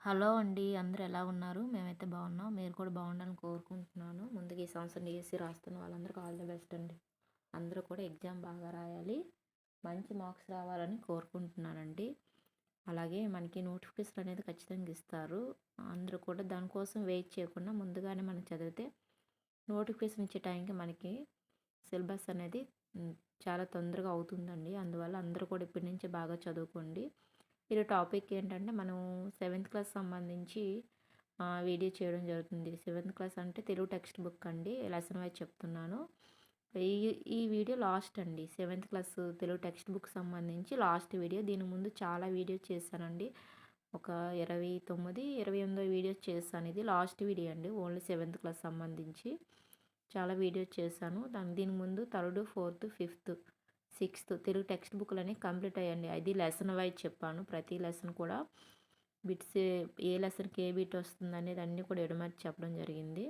Hello అండి. అందరూ ఎలా ఉన్నారు? మేమైతే బాగున్నాం. మీరు కూడా బాగుండాలని కోరుకుంటున్నాను. ముందుగా ఈ సంవత్సరం డీఎస్సీ రాస్తున్న వాళ్ళందరికీ ఆల్ ది బెస్ట్ అండి. అందరూ కూడా ఎగ్జామ్ బాగా రాయాలి. మంచి మార్క్స్ రావాలని కోరుకుంటున్నానండి. అలాగే మనకి నోటిఫికేషన్ అనేది ఖచ్చితంగా ఇస్తారు. అందరూ కూడా దానికోసం వెయిట్ చేయకుండా ముందుగానే మనం చదివితే నోటిఫికేషన్ ఇచ్చే టైంకి మనకి సిలబస్ అనేది హ్మ్, చాలా తొందరగా అవుతుందండి. అందువల్ల అందరూ కూడా ఇప్పటి నుంచే బాగా చదువుకోండి. ఈరోజు టాపిక్ ఏంటంటే మనం సెవెంత్ క్లాస్ సంబంధించి వీడియో చేయడం జరుగుతుంది. సెవెంత్ క్లాస్ అంటే తెలుగు టెక్స్ట్ బుక్ అండి. లెసన్ వైజ్ చెప్తున్నాను. ఈ ఈ వీడియో లాస్ట్ అండి. Seventh class Telugu text book సంబంధించి లాస్ట్ వీడియో. దీని ముందు చాలా వీడియోస్ చేశానండి. ఒక 29, 28 వీడియోస్ చేశాను. ఇది లాస్ట్ వీడియో అండి. ఓన్లీ సెవెంత్ క్లాస్ సంబంధించి చాలా వీడియోస్ చేశాను. దీని ముందు third, fourth, fifth, sixth Telugu text బుక్‌లన్నీ కంప్లీట్ అయ్యాయండి. అది లెసన్ వైజ్ చెప్పాను. ప్రతి లెసన్ కూడా బిట్స్ ఏ లెసన్‌కి ఏ బిట్ వస్తుందనేది అన్నీ కూడా ఎడమర్చి చెప్పడం జరిగింది.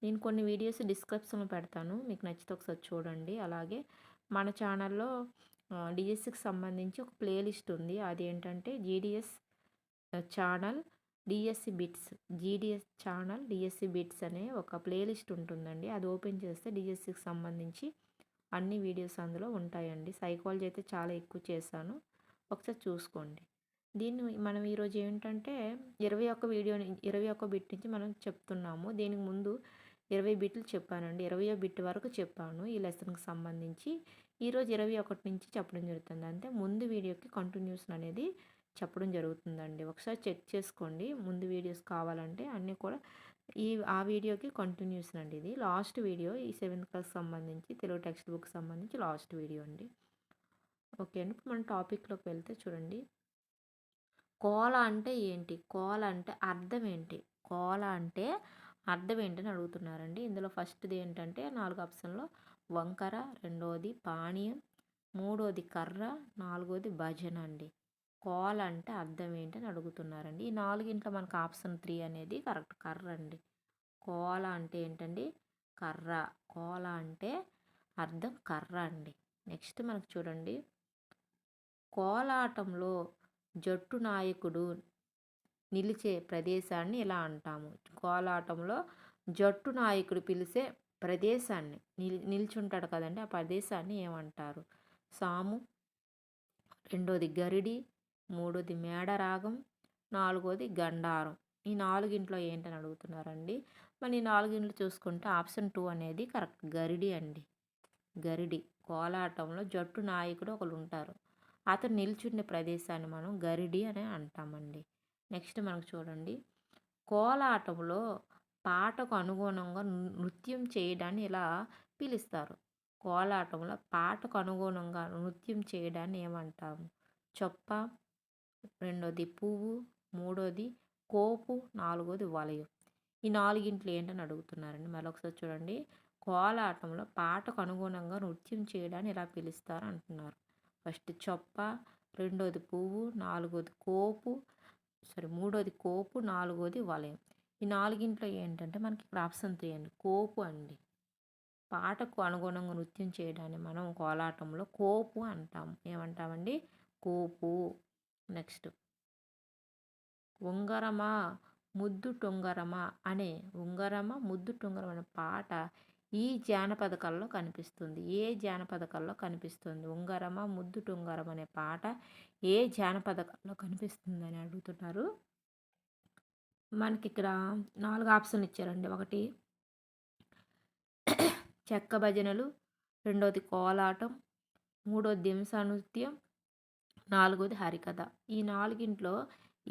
నేను కొన్ని వీడియోస్ డిస్క్రిప్షన్‌లో పెడతాను. మీకు నచ్చితే ఒకసారి చూడండి. అలాగే మన ఛానల్‌లో డీఎస్సీకి సంబంధించి ఒక ప్లేలిస్ట్ ఉంది. అదేంటంటే GDS channel DSC bits, GDS channel DSC bits అనే ఒక ప్లేలిస్ట్ ఉంటుందండి. అది ఓపెన్ చేస్తే డిఎస్సికి సంబంధించి అన్ని వీడియోస్ అందులో ఉంటాయండి. సైకాలజీ అయితే చాలా ఎక్కువ చేశాను. ఒకసారి చూసుకోండి. దీన్ని మనం ఈరోజు ఏంటంటే 21 బిట్ నుంచి మనం చెప్తున్నాము. దీనికి ముందు 20 బిట్లు చెప్పానండి. 20వ బిట్ వరకు చెప్పాను ఈ లెసన్కి సంబంధించి. ఈరోజు 21 నుంచి చెప్పడం జరుగుతుంది. అంటే ముందు వీడియోకి కంటిన్యూషన్ అనేది చెప్పడం జరుగుతుందండి. ఒకసారి చెక్ చేసుకోండి. ముందు వీడియోస్ కావాలంటే అన్నీ కూడా ఆ వీడియోకి కంటిన్యూషన్ అండి ఇది. లాస్ట్ వీడియో ఈ సెవెంత్ క్లాస్ సంబంధించి తెలుగు టెక్స్ట్ బుక్ సంబంధించి లాస్ట్ వీడియో అండి. ఓకే అండి. ఇప్పుడు మనం టాపిక్‌లోకి వెళ్తే చూడండి. కోల అంటే ఏంటి? కోల అంటే అర్థం ఏంటి? కోల అంటే అర్థం ఏంటని అడుగుతున్నారండి. ఇందులో ఫస్ట్‌ది ఏంటంటే 4 ఆప్షన్‌లో వంకర, రెండోది పానీయం, మూడోది కర్ర, నాలుగోది భజన అండి. కోల అంటే అర్థం ఏంటని అడుగుతున్నారండి. ఈ నాలుగింట్లో మనకు ఆప్షన్ 3 అనేది కరెక్ట్. కర్ర అండి. కోల అంటే ఏంటండి? కర్ర. కోల అంటే అర్థం కర్ర అండి. నెక్స్ట్ మనకు చూడండి. కోలాటంలో జట్టు నాయకుడు నిలిచే ప్రదేశాన్ని ఇలా అంటాము. కోలాటంలో జట్టు నాయకుడు పిలిచే ప్రదేశాన్ని నిల్చుంటాడు కదండి. ఆ ప్రదేశాన్ని ఏమంటారు? సాము, రెండోది గరిడి, మూడోది మేడరాగం, నాలుగోది గండారం. ఈ నాలుగింట్లో ఏంటని అడుగుతున్నారండి. మరి ఈ నాలుగింట్లో చూసుకుంటే ఆప్షన్ 2 అనేది కరెక్ట్. గరిడి అండి. గరిడి. కోలాటంలో జట్టు నాయకుడు ఒకరు ఉంటారు. అతను నిల్చుండే ప్రదేశాన్ని మనం గరిడి అని అంటామండి. నెక్స్ట్ మనకు చూడండి. కోలాటంలో పాటకు అనుగుణంగా నృత్యం చేయడాన్ని ఇలా పిలుస్తారు. కోలాటంలో పాటకు అనుగుణంగా నృత్యం చేయడాన్ని ఏమంటాము? చొప్ప, రెండోది పువ్వు, మూడోది కోపు, నాలుగోది వలయం. ఈ నాలుగింట్లో ఏంటని అడుగుతున్నారండి. మరొకసారి చూడండి. కోలాటంలో పాటకు అనుగుణంగా నృత్యం చేయడాన్ని ఇలా పిలుస్తారు అంటున్నారు. ఫస్ట్ చొప్ప, రెండోది పువ్వు, మూడోది కోపు, నాలుగోది వలయం. ఈ నాలుగింట్లో ఏంటంటే మనకి ఇక్కడ ఆప్షన్ 3 అండి. కోపు అండి. పాటకు అనుగుణంగా నృత్యం చేయడాన్ని మనం కోలాటంలో కోపు అంటాం. ఏమంటామండి? కోపు. నెక్స్ట్ ఉంగరమా ముద్దు టొంగరమా అనే ముద్దు టొంగరం అనే పాట ఈ జానపద కళలో కనిపిస్తుంది. ఏ జానపద కళలో కనిపిస్తుంది? ఉంగరమా ముద్దు టొంగరం అనే పాట ఏ జానపద కళలో కనిపిస్తుందని అడుగుతున్నారు. మనకి ఇక్కడ 4 ఆప్షన్లు ఇచ్చారండి. ఒకటి చెక్క భజనలు, రెండోది కోలాటం, మూడోది దింస నృత్యం, నాలుగోది హరికథ. ఈ నాలుగింట్లో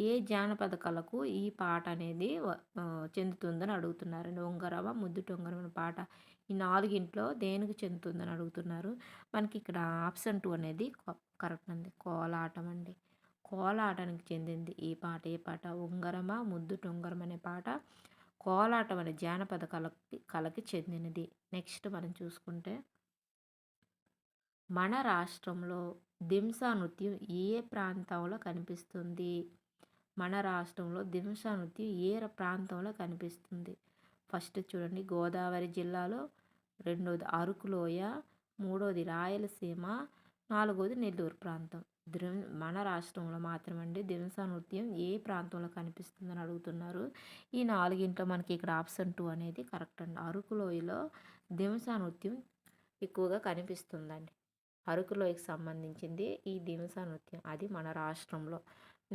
ఏ జానపద కళకు ఈ పాట అనేది చెందుతుందని అడుగుతున్నారండి. ఉంగరమ ముద్దు టొంగరం అనే పాట ఈ నాలుగింట్లో దేనికి చెందుతుందని అడుగుతున్నారు. మనకి ఇక్కడ ఆప్షన్ 2 అనేది కరెక్ట్ అండి. కోలాటం అండి. కోలాటానికి చెందింది ఈ పాట. ఏ పాట? ఉంగరమ ముద్దు టొంగరం అనే పాట కోలాటం అనే జానపద కళకి చెందినది. నెక్స్ట్ మనం చూసుకుంటే మన రాష్ట్రంలో దింస నృత్యం ఏ ప్రాంతంలో కనిపిస్తుంది? మన రాష్ట్రంలో దింస నృత్యం ఏ ప్రాంతంలో కనిపిస్తుంది? ఫస్ట్ చూడండి. గోదావరి జిల్లాలో, రెండోది అరకు లోయ, మూడోది రాయలసీమ, నాలుగోది నెల్లూరు ప్రాంతం. మన రాష్ట్రంలో మాత్రమండి దింసా నృత్యం ఏ ప్రాంతంలో కనిపిస్తుందని అడుగుతున్నారు. ఈ నాలుగింట్లో మనకి ఇక్కడ ఆప్షన్ 2 అనేది కరెక్ట్ అండి. అరకు లోయలో దింసా నృత్యం ఎక్కువగా కనిపిస్తుందండి. అరకు లోయకి సంబంధించింది ఈ దింసా నృత్యం. అది మన రాష్ట్రంలో.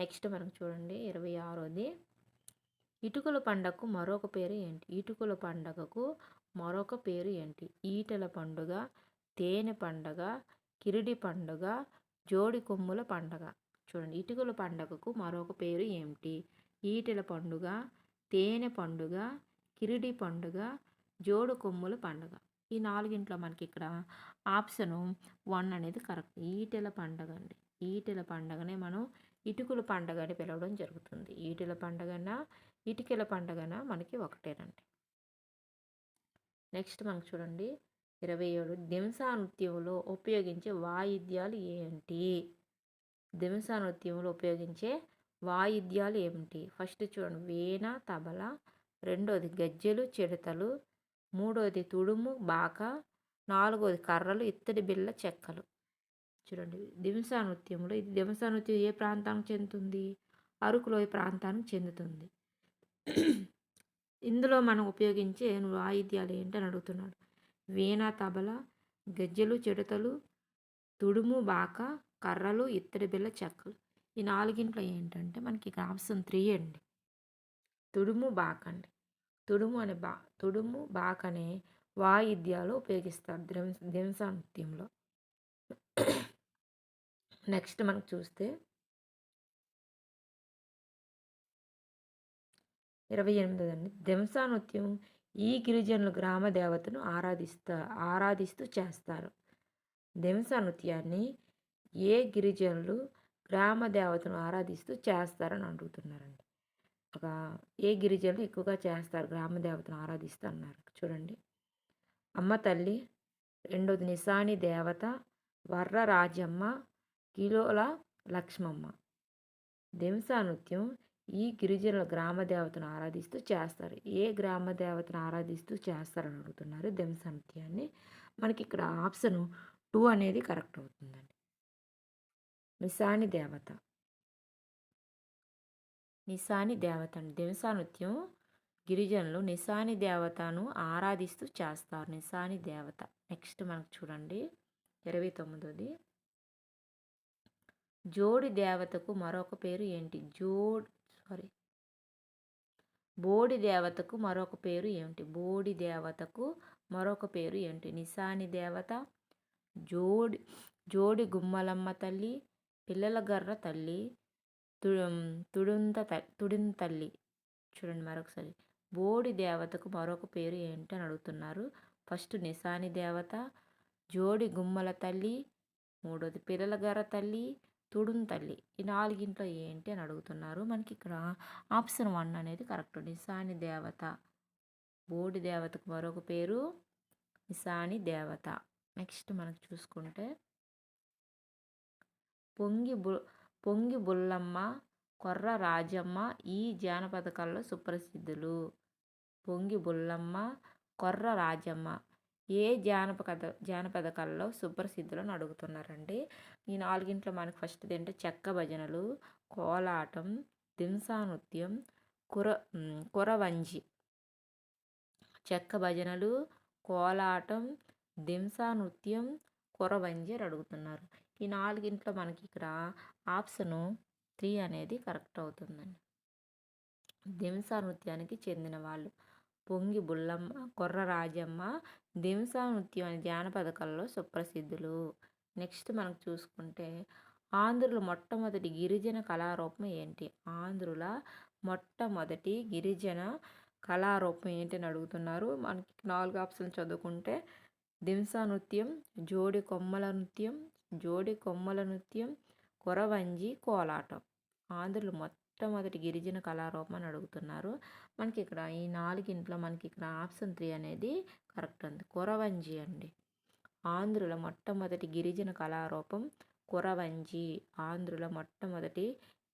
నెక్స్ట్ మనకు చూడండి 26ది. ఇటుకల పండగకు మరొక పేరు ఏంటి? ఇటుకల పండగకు మరొక పేరు ఏంటి? ఈటెల పండుగ, తేనె పండగ, కిరిడి పండుగ, జోడి కొమ్ముల పండగ. చూడండి, ఇటుకల పండగకు మరొక పేరు ఏమిటి? ఈటెల పండుగ, తేనె పండుగ, కిరిడి పండుగ, జోడు కొమ్ముల పండుగ. ఈ నాలుగింట్లో మనకి ఇక్కడ ఆప్షను 1 అనేది కరెక్ట్. ఈటెల పండగ అండి. ఈటెల పండగనే మనం ఇటుకల పండగ అని పిలవడం జరుగుతుంది. ఈటెల పండగన ఇటుకల పండగన మనకి ఒకటేనండి. నెక్స్ట్ మనకు చూడండి 27. దింసా నృత్యంలో ఉపయోగించే వాయిద్యాలు ఏంటి? దింసా నృత్యంలో ఉపయోగించే వాయిద్యాలు ఏమిటి? ఫస్ట్ చూడండి, వీణ, తబల. రెండోది గజ్జెలు, చిడతలు. మూడోది తుడుము, బాక. నాలుగోది కర్రలు, ఇత్తడి బిళ్ళ, చెక్కలు. చూడండి, దింసా నృత్యంలో ఇది దింసా నృత్యం ఏ ప్రాంతానికి చెందుతుంది? అరకులోయ ప్రాంతానికి చెందుతుంది. ఇందులో మనం ఉపయోగించే వాయిద్యాలు ఏంటని అడుగుతున్నాడు. వీణ, తబల, గజ్జెలు, చిడతలు, తుడుము, బాక, కర్రలు, ఇత్తడి బిళ్ళ, చెక్కలు. ఈ నాలుగింట్లో ఏంటంటే మనకి ఇక ఆప్షన్ 3 అండి. తుడుము, బాక అండి. తుడుము, బాక అనే వాయిద్యాలు ఉపయోగిస్తారు దింసా నృత్యంలో. నెక్స్ట్ మనకు చూస్తే 28 అండి. దింసా నృత్యం ఈ గిరిజనులు గ్రామ దేవతను ఆరాధిస్తూ చేస్తారు. దింసా నృత్యాన్ని ఏ గిరిజనులు గ్రామ దేవతను ఆరాధిస్తూ చేస్తారని అడుగుతున్నారండి. ఏ గిరిజనులు ఎక్కువగా చేస్తారు గ్రామ దేవతను ఆరాధిస్తూ అన్నారు. చూడండి, అమ్మ తల్లి. రెండోది నిశాని దేవత, వర్ర రాజమ్మ, కిలోల లక్ష్మమ్మ. దింసా నృత్యం ఈ గిరిజనుల గ్రామ దేవతను ఆరాధిస్తూ చేస్తారు. ఏ గ్రామ దేవతను ఆరాధిస్తూ చేస్తారని అడుగుతున్నారు దింసా నృత్యాన్ని. మనకి ఇక్కడ ఆప్షన్ 2 అనేది కరెక్ట్ అవుతుందండి. నిశాని దేవత. నిశాని దేవత అండి. దింసా నృత్యం గిరిజనులు నిశాని దేవతను ఆరాధిస్తూ చేస్తారు. నిశాని దేవత. నెక్స్ట్ మనకు చూడండి 29ది. జోడి దేవతకు మరొక పేరు ఏంటి? బోడి దేవతకు మరొక పేరు ఏమిటి? బోడి దేవతకు మరొక పేరు ఏంటి? నిశాని దేవత, జోడి గుమ్మలమ్మ తల్లి, పిల్లల గర్ర తల్లి, తుడిన్ తల్లి. చూడండి మరొకసారి, బోడి దేవతకు మరొక పేరు ఏంటి అని అడుగుతున్నారు. ఫస్ట్ నిశాని దేవత, జోడి గుమ్మల తల్లి, మూడోది పిల్లల గర్ర తల్లి, తుడున్ తల్లి. ఈ నాలుగింట్లో ఏంటి అని అడుగుతున్నారు. మనకి ఇక్కడ ఆప్షన్ 1 అనేది కరెక్ట్. నిశాని దేవత. బోడి దేవతకు మరొక పేరు నిశాని దేవత. నెక్స్ట్ మనకు చూసుకుంటే పొంగి బుల్లమ్మ, కొర్ర రాజమ్మ ఈ జానపద కళలో సుప్రసిద్ధులు. పొంగి బుల్లమ్మ, కొర్ర రాజమ్మ ఏ జానపద కళలో సుప్రసిద్ధులను అడుగుతున్నారండి. ఈ నాలుగింట్లో మనకు ఫస్ట్ ఏంటంటే చెక్క భజనలు, కోలాటం, దింసా నృత్యం, కురవంజి. చెక్క భజనలు, కోలాటం, దింసా నృత్యం, కురవంజి అని అడుగుతున్నారు. ఈ నాలుగింట్లో మనకి ఇక్కడ ఆప్షను 3 అనేది కరెక్ట్ అవుతుందండి. దింసా నృత్యానికి చెందిన వాళ్ళు పొంగి బుల్లమ్మ, కొర్ర రాజమ్మ దింసా నృత్యం అనే జానపద కళలో సుప్రసిద్ధులు. నెక్స్ట్ మనకు చూసుకుంటే ఆంధ్రుల మొట్టమొదటి గిరిజన కళారూపం ఏంటి? ఆంధ్రుల మొట్టమొదటి గిరిజన కళారూపం ఏంటి అని అడుగుతున్నారు. మనకి 4 ఆప్షన్లు చదువుకుంటే దింసా నృత్యం, జోడి కొమ్మల నృత్యం, కురవంజి, కోలాటం. ఆంధ్రులు మొట్టమొదటి గిరిజన కళారూపం అని అడుగుతున్నారు. మనకి ఇక్కడ ఈ నాలుగింట్లో మనకి ఇక్కడ ఆప్షన్ 3 అనేది కరెక్ట్ ఉంది. కురవంజి అండి. ఆంధ్రుల మొట్టమొదటి గిరిజన కళారూపం కురవంజి. ఆంధ్రుల మొట్టమొదటి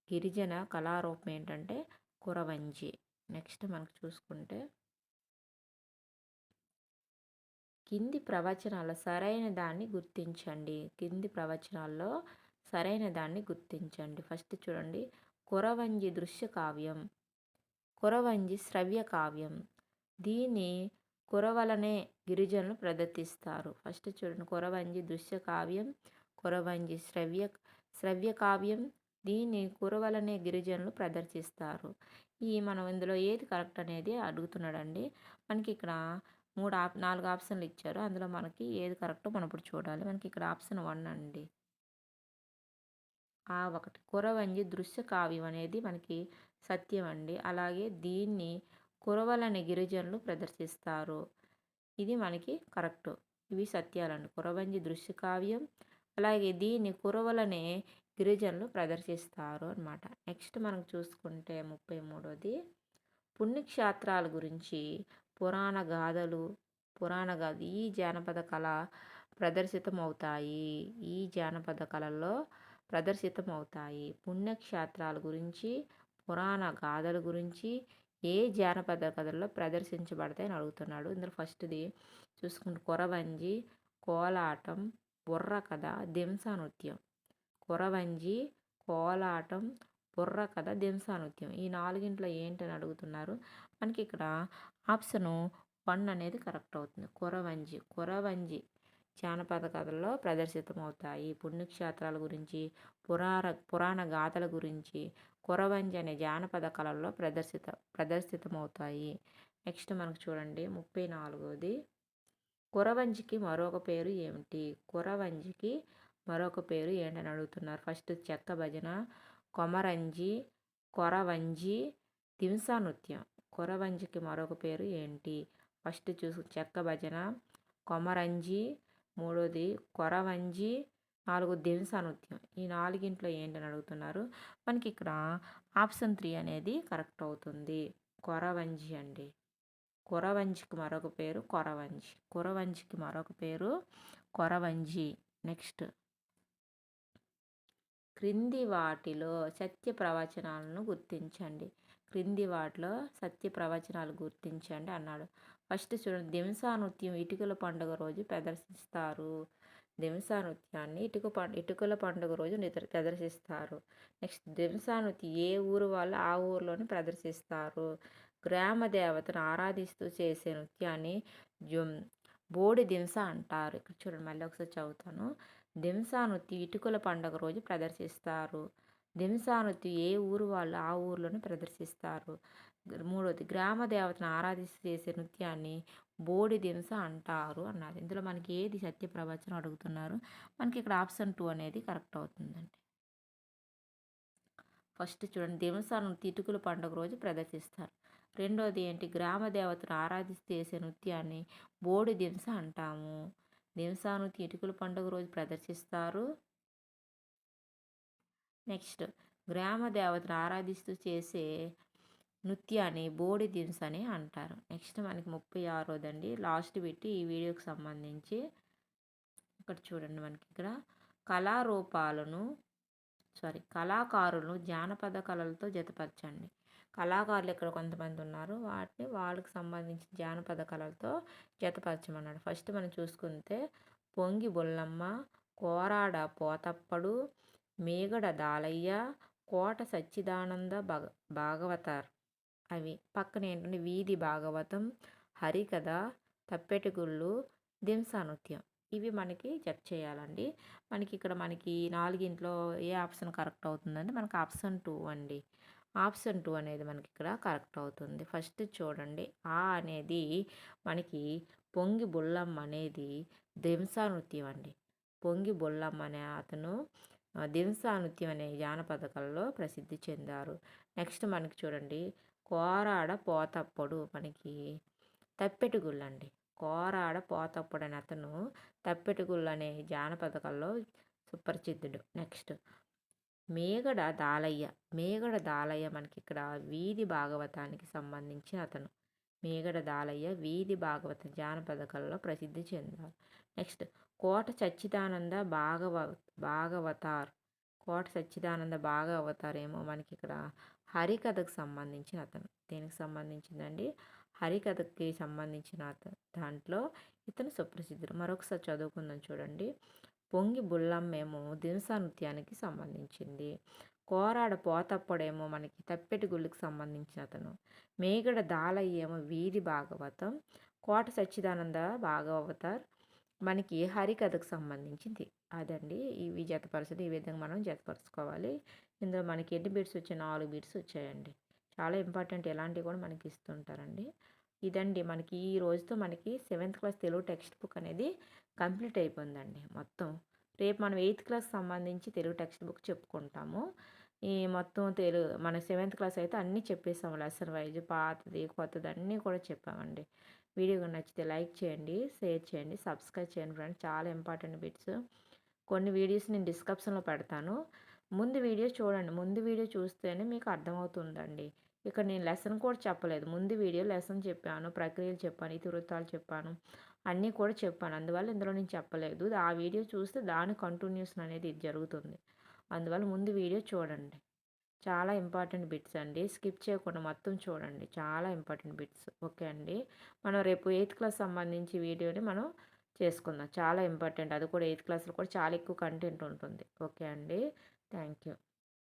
గిరిజన కళారూపం ఏంటంటే కురవంజి. నెక్స్ట్ మనకు చూసుకుంటే కింది ప్రవచనాల సరైన దాన్ని గుర్తించండి. కింది ప్రవచనాల్లో సరైన దాన్ని గుర్తించండి. ఫస్ట్ చూడండి, కురవంజి దృశ్య కావ్యం, కురవంజి శ్రవ్య కావ్యం. దీన్ని కురవలనే గిరిజనులు ప్రదర్శిస్తారు. ఫస్ట్ చూడండి, కురవంజి దృశ్య కావ్యం, కురవంజి శ్రవ్య కావ్యం. దీన్ని కురవలనే గిరిజనులు ప్రదర్శిస్తారు. మనం ఇందులో ఏది కరెక్ట్ అనేది అడుగుతున్నాడండి. మనకి ఇక్కడ 4 ఆప్షన్లు ఇచ్చారు. అందులో మనకి ఏది కరెక్టో మనం ఇప్పుడు చూడాలి. మనకి ఇక్కడ ఆప్షన్ 1 అండి. ఒకటి కురవంజి దృశ్య కావ్యం అనేది మనకి సత్యం అండి. అలాగే దీన్ని కురవలని గిరిజనులు ప్రదర్శిస్తారు. ఇది మనకి కరెక్ట్. ఇవి సత్యాలండి. కురవంజి దృశ్య కావ్యం, అలాగే దీన్ని కురవలనే గిరిజనులు ప్రదర్శిస్తారు అనమాట. నెక్స్ట్ మనం చూసుకుంటే 33ది పుణ్యక్షేత్రాల గురించి పురాణ గాథలు. ఈ జానపద కళ ప్రదర్శితమవుతాయి. ఈ జానపద కళల్లో ప్రదర్శితమవుతాయి. పుణ్యక్షేత్రాల గురించి, పురాణ గాథల గురించి ఏ జానపద కథల్లో ప్రదర్శించబడతాయని అడుగుతున్నాడు. ఇందులో ఫస్ట్ది చూసుకుంటే కురవంజి, కోలాటం, బుర్ర కథ, దింసా నృత్యం. కురవంజి, కోలాటం, బుర్ర కథ, దింసా నృత్యం. ఈ 4గింట్లో ఏంటని అడుగుతున్నారు. మనకి ఇక్కడ ఆప్షను 1 అనేది కరెక్ట్ అవుతుంది. కురవంజి జానపద కథల్లో ప్రదర్శితమవుతాయి. పుణ్యక్షేత్రాల గురించి, పురాణ గాథల గురించి కురవంజి అనే జానపద కళల్లో ప్రదర్శితమవుతాయి. నెక్స్ట్ మనకు చూడండి 34ది కురవంజికి మరొక పేరు ఏమిటి? కురవంజికి మరొక పేరు ఏంటని అడుగుతున్నారు. ఫస్ట్ చెక్క భజన, కొమరంజి, కొరవంజి, దింసా నృత్యం. కురవంజికి మరొక పేరు ఏంటి? ఫస్ట్ చెక్క భజన, కొమరంజి, 3ది కొరవంజి, 4 దింసా నృత్యం. ఈ 4గింట్లో ఏంటని అడుగుతున్నారు. మనకి ఇక్కడ ఆప్షన్ 3 అనేది కరెక్ట్ అవుతుంది. కొరవంజి అండి. కురవంజికి మరొక పేరు కొరవంజి. కురవంజికి మరొక పేరు కొరవంజి. నెక్స్ట్ క్రింది వాటిలో సత్య ప్రవచనాలను గుర్తించండి. క్రింది వాటిలో సత్య ప్రవచనాలు గుర్తించండి అన్నాడు. ఫస్ట్ చూడండి, దింసా నృత్యం ఇటుకల పండుగ రోజు ప్రదర్శిస్తారు. దింసా నృత్యాన్ని ఇటుకల పండుగ రోజు ప్రదర్శిస్తారు. నెక్స్ట్ దింసా నృత్యం ఏ ఊరు వాళ్ళు ఆ ఊరిలోనే ప్రదర్శిస్తారు. గ్రామ దేవతను ఆరాధిస్తూ చేసే నృత్యాన్ని బోడి దింస అంటారు. ఇక్కడ చూడండి, మళ్ళీ ఒకసారి చదువుతాను. దింసా నృత్యం ఇటుకల పండుగ రోజు ప్రదర్శిస్తారు. దింసా నృత్యం ఏ ఊరు వాళ్ళు ఆ ఊరిలోనే ప్రదర్శిస్తారు. 3వది గ్రామ దేవతను ఆరాధిస్తూ చేసే నృత్యాన్ని బోడి దింస అంటారు అన్నారు. ఇందులో మనకి ఏది సత్య ప్రవచనం అడుగుతున్నారు. మనకి ఇక్కడ ఆప్షన్ 2 అనేది కరెక్ట్ అవుతుందండి. ఫస్ట్ చూడండి, దింసా నృత్యం ఇటుకల పండుగ రోజు ప్రదర్శిస్తారు. రెండోది ఏంటి? గ్రామ దేవతను ఆరాధిస్తూ చేసే నృత్యాన్ని బోడి దింస అంటాము. దింసా నృత్యం ఇటుకల పండుగ రోజు ప్రదర్శిస్తారు. నెక్స్ట్ గ్రామ దేవతను ఆరాధిస్తూ చేసే నృత్యాన్ని బోడి దింస అని అంటారు. నెక్స్ట్ మనకి 36దండి, లాస్ట్ పెట్టి ఈ వీడియోకి సంబంధించి ఇక్కడ చూడండి. మనకి ఇక్కడ కళాకారులను జానపద కళలతో జతపరచండి. కళాకారులు ఇక్కడ కొంతమంది ఉన్నారు, వాళ్ళకి సంబంధించిన జానపద కళలతో జతపరచమన్నాడు. ఫస్ట్ మనం చూసుకుంటే పొంగి బొల్లమ్మ, కోరాడ పోతప్పడు, మేగడ దాలయ్య, కోట సచ్చిదానంద భాగవతార్. అవి పక్కన ఏంటంటే వీధి భాగవతం, హరికథ, తప్పెటగుళ్ళు, దింసా నృత్యం. ఇవి మనకి చెక్ చేయాలండి. మనకి ఇక్కడ 4గింట్లో ఏ ఆప్షన్ కరెక్ట్ అవుతుందంటే మనకి ఆప్షన్ 2 అండి. ఆప్షన్ 2 అనేది మనకి ఇక్కడ కరెక్ట్ అవుతుంది. ఫస్ట్ చూడండి, అనేది మనకి పొంగి బొల్లమ్మ అనేది దింసా నృత్యం అండి. పొంగి బొల్లమ్మ అనే అతను దింసా నృత్యం అనే జానపద కళలో ప్రసిద్ధి చెందారు. నెక్స్ట్ మనకి చూడండి, కోరాడ పోతప్పడు మనకి తప్పెటగుళ్ళు అండి. కోరాడ పోతప్పుడు అనే అతను తప్పెటగుళ్ళు అనే జానపద కళలో సుప్రసిద్ధుడు. నెక్స్ట్ మేగడ దాలయ్య మనకి ఇక్కడ వీధి భాగవతానికి సంబంధించిన అతను. మేగడ దాలయ్య వీధి భాగవత జానపద కళలో ప్రసిద్ధి చెందారు. నెక్స్ట్ కోట సచ్చిదానంద భాగవతార్. కోట సచ్చిదానంద భాగవతార్ ఏమో మనకి ఇక్కడ హరికథకు సంబంధించిన అతను. దేనికి సంబంధించిందండి? హరికథకి సంబంధించిన దాంట్లో ఇతను సుప్రసిద్ధుడు. మరొకసారి చదువుకుందాం చూడండి. పొంగి బుల్లమ్మేమో దినుసా నృత్యానికి సంబంధించింది. కోరాడ పోతప్పుడేమో మనకి తప్పెటి గుళ్ళకి సంబంధించిన అతను. మేగడ దాలయ్య ఏమో వీధి భాగవతం. కోట సచ్చిదానంద భాగవతార్ మనకి హరికథకు సంబంధించింది. అదండి ఇవి జతపరచడం. ఈ విధంగా మనం జతపరుచుకోవాలి. ఇందులో మనకి ఎన్ని బిట్స్ వచ్చాయి? 4 బిట్స్ వచ్చాయండి. చాలా ఇంపార్టెంట్, ఇలాంటివి కూడా మనకి ఇస్తుంటారండి. ఇదండి మనకి ఈ రోజుతో మనకి 7th class Telugu text book అనేది కంప్లీట్ అయిపోయిందండి మొత్తం. రేపు మనం 8th క్లాస్ సంబంధించి తెలుగు టెక్స్ట్ బుక్ చెప్పుకుంటాము. ఈ మొత్తం మన 7th క్లాస్ అయితే అన్నీ చెప్పేసాము. లెసన్ వైజ్ పాతది కొత్తది అన్నీ కూడా చెప్పామండి. వీడియో నచ్చితే లైక్ చేయండి, షేర్ చేయండి, సబ్స్క్రైబ్ చేయండి ఫ్రెండ్స్. చాలా ఇంపార్టెంట్ బిట్స్. కొన్ని వీడియోస్ నేను డిస్క్రిప్షన్లో పెడతాను. ముందు వీడియో చూడండి. ముందు వీడియో చూస్తేనే మీకు అర్థమవుతుందండి. ఇక్కడ నేను లెసన్ కూడా చెప్పలేదు. ముందు వీడియో లెసన్ చెప్పాను, ప్రక్రియలు చెప్పాను, ఇతివృత్తాలు చెప్పాను, అన్నీ కూడా చెప్పాను. అందువల్ల ఇందులో నేను చెప్పలేదు. ఆ వీడియో చూస్తే దాని కంటిన్యూషన్ అనేది ఇది జరుగుతుంది. అందువల్ల ముందు వీడియో చూడండి. చాలా ఇంపార్టెంట్ బిట్స్ అండి. స్కిప్ చేయకుండా మొత్తం చూడండి. చాలా ఇంపార్టెంట్ బిట్స్. ఓకే అండి. మనం రేపు 8th క్లాస్ సంబంధించి వీడియోని మనం చేసుకుందాం. చాలా ఇంపార్టెంట్. అది కూడా 8th క్లాస్లో కూడా చాలా ఎక్కువ కంటెంట్ ఉంటుంది. ఓకే అండి. Thank you.